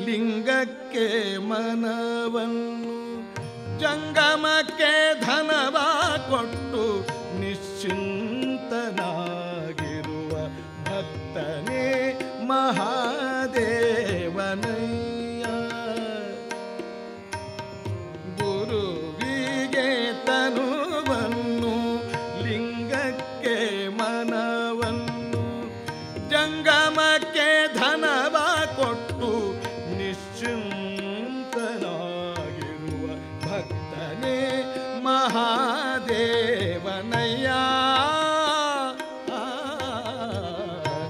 ಲಿಂಗಕ್ಕೆ ಮನವನ್ನು ಜಂಗಮಕ್ಕೆ ಧನವ ಕೊಟ್ಟು ನಿಶ್ಚಿಂತನಾಗಿರುವ ಭಕ್ತನೇ ಮಹಾದೇವನಯ್ಯ. ಗುರುವಿಗೆ ತನುವನ್ನು ಲಿಂಗಕ್ಕೆ ಮನವನ್ನು ಜಂಗಮಕ್ಕೆ ಧನವ ಕೊಟ್ಟು ನಿಶ್ಚಿಂತನಾಗಿರುವ ಭಕ್ತನೇ ಮಹಾದೇವನಯ್ಯ.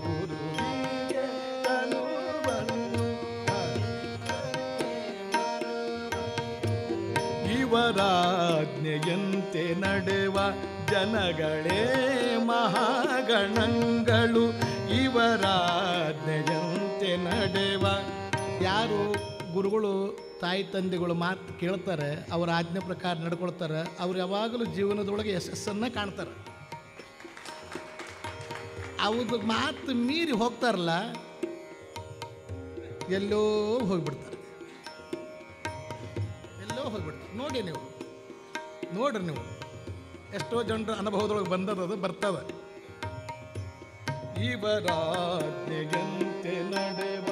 ಗುರುವಿಗೆ ತನುವನ್ನು ಇವರಾಜ್ಞೆಯಂತೆ ನಡೆವ ಜನಗಳೇ ಮಹಾಗಣಗಳು. ಇವರಾಜ್ಞೆಯಂತೆ ನಡೆವ ಯಾರು ಗುರುಗಳು ತಾಯಿ ತಂದೆಗಳು ಮಾತು ಕೇಳ್ತಾರೆ, ಅವರ ಆಜ್ಞೆ ಪ್ರಕಾರ ನಡ್ಕೊಳ್ತಾರೆ, ಅವ್ರು ಯಾವಾಗಲೂ ಜೀವನದೊಳಗೆ ಯಶಸ್ಸನ್ನು ಕಾಣ್ತಾರೆ. ಅವ್ರ ಮಾತು ಮೀರಿ ಹೋಗ್ತಾರಲ್ಲ, ಎಲ್ಲೋ ಹೋಗ್ಬಿಡ್ತಾರೆ. ನೋಡಿ ನೀವು ನೋಡ್ರಿ, ನೀವು ಎಷ್ಟೋ ಜನರ ಅನುಭವದೊಳಗೆ ಬಂದದ್ದು ಬರ್ತದೆ. ಇವರಾಜ್ಞೆಯಂತೆ ನಡೆವ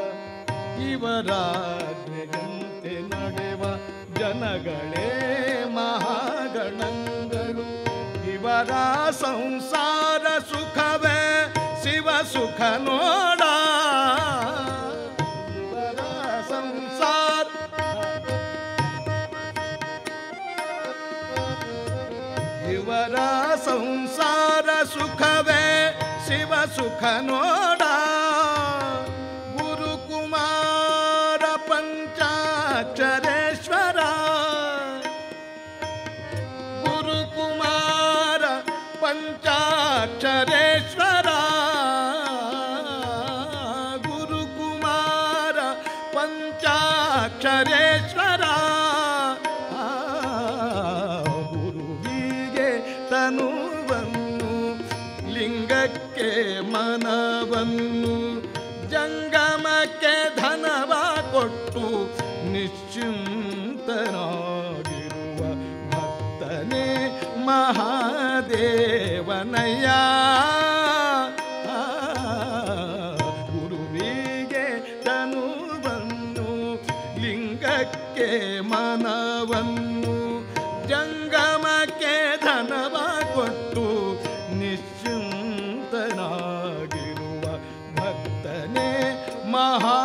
ಜನಗಳೇ ಮಹಾಗಣಗಳು. ಇವರ ಸಂಸಾರ ಸುಖವೇ ಶಿವ ಸುಖ ನೋಡ. ಇವರ ಸಂಸಾರ ಸುಖವೇ ಶಿವ ಸುಖ ನೋಡ. ಗುರುಕುಮಾರ ಪಂಚಾಕ್ಷರೇಶ್ವರ, ಗುರುಕುಮಾರ ಪಂಚಾಕ್ಷರೇಶ್ವರ, ಗುರುಕುಮಾರ ಪಂಚಾಕ್ಷರೇಶ್ವರ. ತನುವನ್ನು ಲಿಂಗಕ್ಕೆ ಮನವನ್ನು ಜಂಗಮಕ್ಕೆ ಧನವ ಕೊಟ್ಟು ನಿಶ್ಚಿಂತನಾಗಿರುವ ಭಕ್ತನೇ ಮಹಾದೇವನಯ್ಯ. ಗುರುವಿಗೆ ತನುವನ್ನು ಲಿಂಗಕ್ಕೆ ಮನವನ್ನು ಜಂಗಮಕ್ಕೆ ಧನವ ಕೊಟ್ಟು ನಿಶ್ಚಿಂತನಾಗಿರುವ ಭಕ್ತನೇ ಮಹಾ